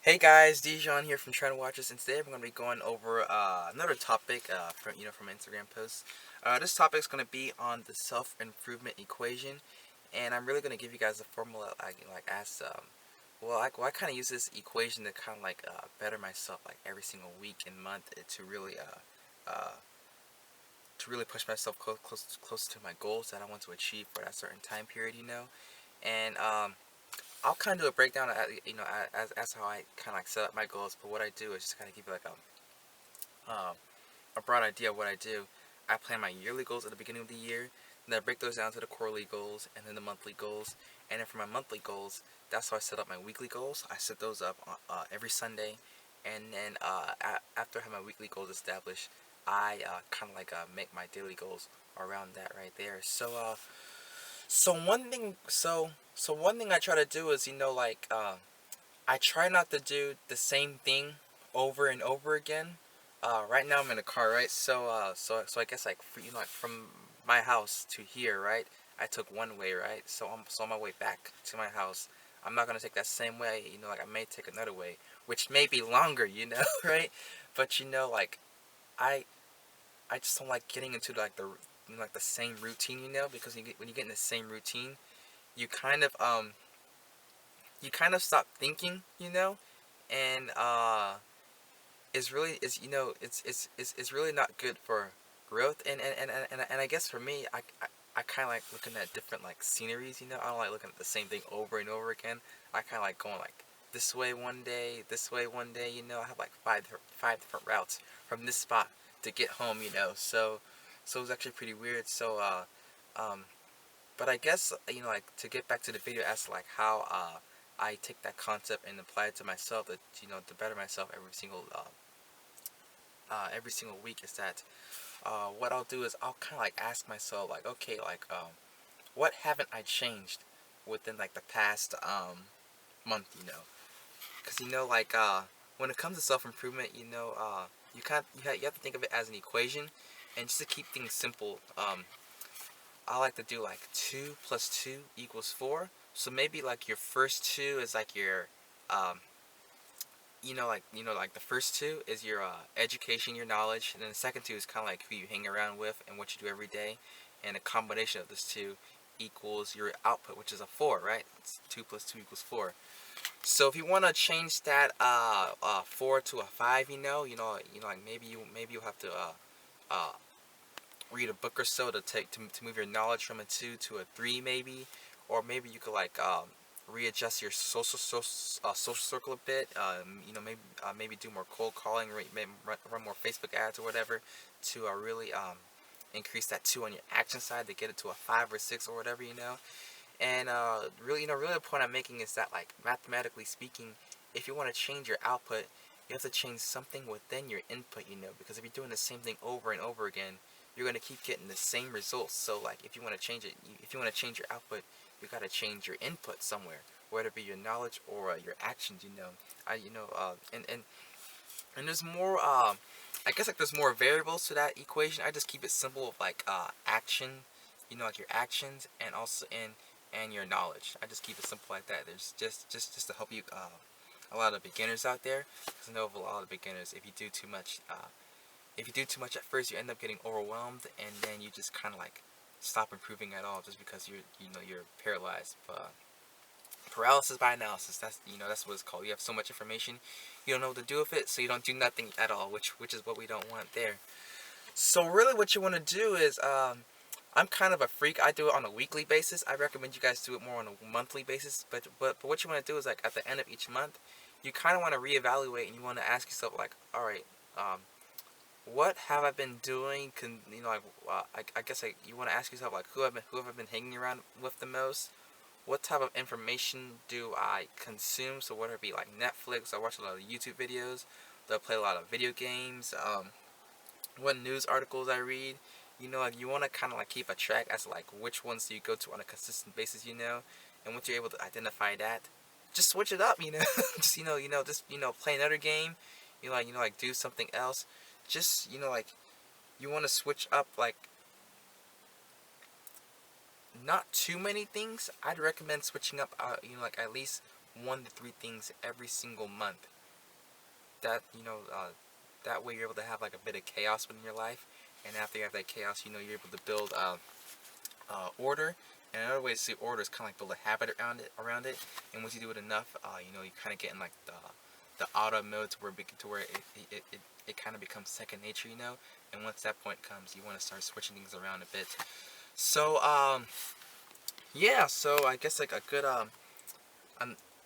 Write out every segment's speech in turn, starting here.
Hey guys, Dijon here from Trend Watchers, and today we're going to be going over another topic from Instagram posts. This topic is going to be on the self-improvement equation, and I'm really going to give you guys a formula. I kind of use this equation to kind of better myself like every single week and month uh, to really push myself close to my goals that I want to achieve for that certain time period, and I'll kind of do a breakdown, as how I kind of like set up my goals. But what I do is just kind of give you like a broad idea of what I do. I plan my yearly goals at the beginning of the year, and then I break those down to the quarterly goals and then the monthly goals. And then for my monthly goals, that's how I set up my weekly goals. I set those up every Sunday, and then after I have my weekly goals established, I kind of make my daily goals around that right there. So one thing I try to do is I try not to do the same thing over and over again. Right now I'm in a car, right? So I guess like from my house to here, right? I took one way, right? So on my way back to my house, I'm not gonna take that same way. Like I may take another way, which may be longer, right? But I I just don't like getting into like the same routine, because when you get in the same routine, you kind of um stop thinking, and it's really not good for growth. And I guess for me, I kind of like looking at different like sceneries. I don't like looking at the same thing over and over again. I kind of like going like this way one day, this way one day. I have like five different routes from this spot to get home. So it was actually pretty weird. Um but I guess, like, to get back to the video, as to like how I take that concept and apply it to myself, to better myself every single week, is that what I'll do is I'll kind of like ask myself, like, okay, like, what haven't I changed within like the past month, because when it comes to self improvement, you have to think of it as an equation, and just to keep things simple, I like to do like 2 plus 2 equals 4. So maybe like your first two is like your, um, like the first two is your education, your knowledge, and then the second two is kind of like who you hang around with and what you do every day, and a combination of those two equals your output, which is a 4, right? It's 2 plus 2 equals 4. So if you want to change that 4 to a 5, like maybe you'll have to uh, read a book or so to move your knowledge from a 2 to a 3, maybe. Or maybe you could readjust your social circle a bit. Maybe do more cold calling, maybe run more Facebook ads or whatever, to really increase that 2 on your action side to get it to a 5 or 6 or whatever. And really the point I'm making is that, like, mathematically speaking, if you want to change your output, you have to change something within your input, because if you're doing the same thing over and over again, you're going to keep getting the same results. So like, if you want to change it, if you want to change your output, you got to change your input somewhere, whether it be your knowledge or your actions. I you know and there's more. I guess like there's more variables to that equation. I just keep it simple of like action, like your actions, and also and your knowledge. I just keep it simple like that. There's just to help you, a lot of beginners out there, because I know of a lot of beginners. If you do too much at first, you end up getting overwhelmed, and then you just kind of like stop improving at all, just because you're paralyzed. But paralysis by analysis. That's what it's called. You have so much information, you don't know what to do with it, so you don't do nothing at all, which is what we don't want there. So really, what you want to do is, I'm kind of a freak. I do it on a weekly basis. I recommend you guys do it more on a monthly basis. But what you want to do is, like, at the end of each month, you kind of want to reevaluate, and you want to ask yourself, like, all right, what have I been doing? I guess, like, you want to ask yourself, like, who have I been hanging around with the most? What type of information do I consume? So whether it be like Netflix, I watch a lot of YouTube videos, I play a lot of video games, what news articles I read. Like, you want to kind of like keep a track as to like which ones do you go to on a consistent basis, and once you're able to identify that, just switch it up, just play another game, like do something else. Just like, you want to switch up, like, not too many things. I'd recommend switching up, like at least 1 to 3 things every single month. That, that way you're able to have like a bit of chaos within your life, and after you have that chaos, you're able to build order. And another way to see order is kind of like build a habit around it. And once you do it enough, you kind of get in like the auto mode to where it kind of becomes second nature, And once that point comes, you want to start switching things around a bit. So yeah. So I guess like a good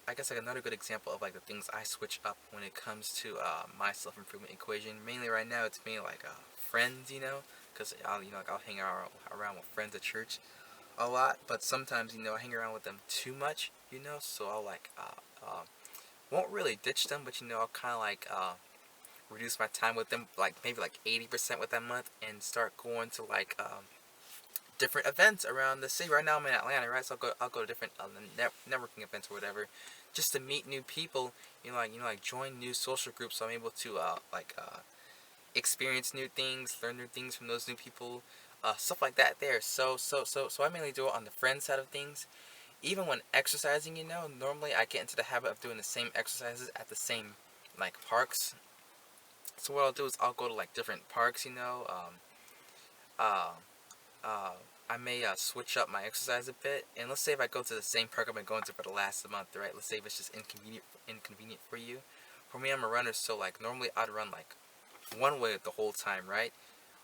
I guess like another good example of like the things I switch up when it comes to my self-improvement equation. Mainly right now, it's mainly like friends, because I'll hang around with friends at church a lot, but sometimes I hang around with them too much, so I'll like won't really ditch them, but I'll kind of like reduce my time with them, like maybe like 80% with that month, and start going to like different events around the city. Right now I'm in Atlanta, right? So I'll go to different networking events or whatever, just to meet new people. Like join new social groups. So I'm able to experience new things, learn new things from those new people, stuff like that. There. So I mainly do it on the friend side of things. Even when exercising, normally I get into the habit of doing the same exercises at the same like parks. So what I'll do is I'll go to like different parks, uh, uh, I may switch up my exercise a bit. And let's say if I go to the same park I've been going to for the last month, right? Let's say if it's just inconvenient for you. For me, I'm a runner, so like normally I'd run like one way the whole time, right?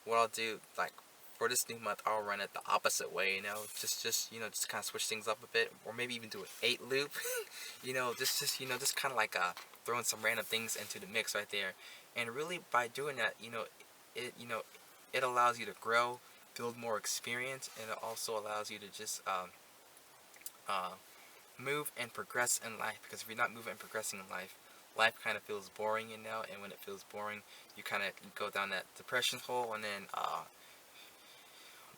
What I'll do, like for this new month, I'll run it the opposite way, just kind of switch things up a bit, or maybe even do an 8 loop, just kind of like throwing some random things into the mix right there. And really by doing that, it it allows you to grow, build more experience, and it also allows you to just uh, move and progress in life. Because if you're not moving and progressing in life, life kind of feels boring, and when it feels boring, you kind of go down that depression hole, and then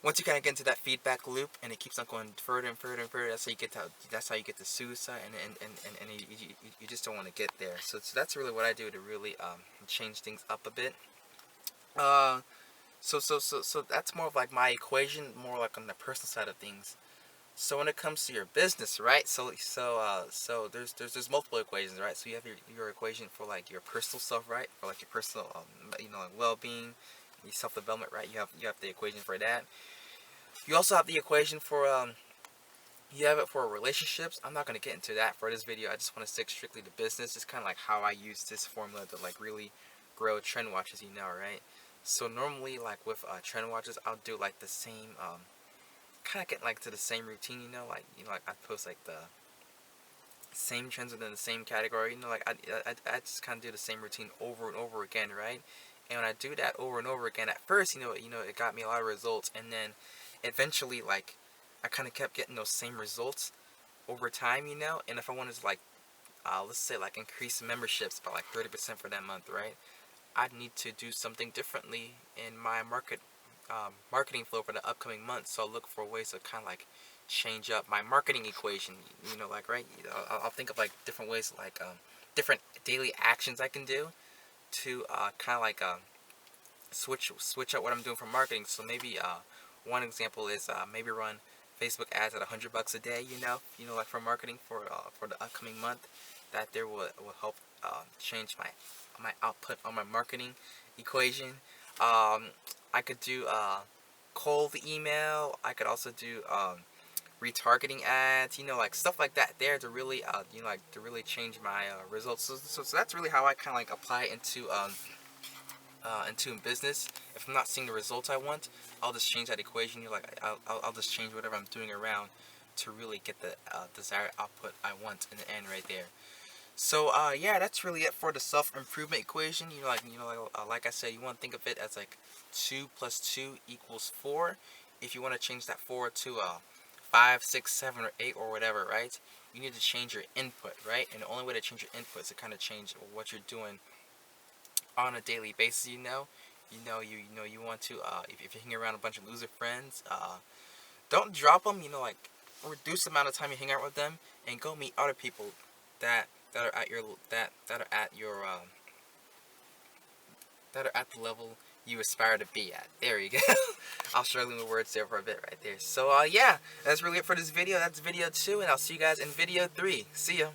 once you kind of get into that feedback loop, and it keeps on going further and further and further, that's how you get to suicide, and you just don't want to get there. So that's really what I do to really change things up a bit. So that's more of like my equation, more like on the personal side of things. So when it comes to your business, right? So there's multiple equations, right? So you have your equation for like your personal stuff, right? For like your personal like well-being, your self-development, right? You have the equation for that. You also have the equation for you have it for relationships. I'm not going to get into that for this video. I just want to stick strictly to business. It's kind of like how I use this formula to like really grow trend watches, right? So normally, like with trend watches, I'll do like the same, kind of get like to the same routine, like I post like the same trends within the same category, like I just kind of do the same routine over and over again, right? And when I do that over and over again, at first, it got me a lot of results, and then eventually, like, I kind of kept getting those same results over time, and if I wanted to like, let's say like increase memberships by like 30% for that month, right? I need to do something differently in my marketing flow for the upcoming months. So I'll look for ways to kind of like change up my marketing equation. Like right, I'll think of like different ways, like different daily actions I can do to kind of like switch up what I'm doing for marketing. So maybe one example is maybe run Facebook ads at $100 a day. Like for marketing for the upcoming month. That there will help change my output on my marketing equation. I could do cold email. I could also do retargeting ads. Like stuff like that. There to really like to really change my results. So that's really how I kind of like apply into business. If I'm not seeing the results I want, I'll just change that equation. I'll just change whatever I'm doing around to really get the desired output I want in the end right there. So yeah, that's really it for the self-improvement equation. Like I said, you want to think of it as like 2 plus 2 equals 4. If you want to change that 4 to 5, 6, 7, or 8 or whatever, right? You need to change your input, right? And the only way to change your input is to kind of change what you're doing on a daily basis. You want to if you're hanging around a bunch of loser friends, don't drop them. Like reduce the amount of time you hang out with them, and go meet other people that are at your that are at your that are at the level you aspire to be at. There you go. I'll struggle with words there for a bit right there. So yeah, that's really it for this video. That's video 2, and I'll see you guys in video 3. See ya.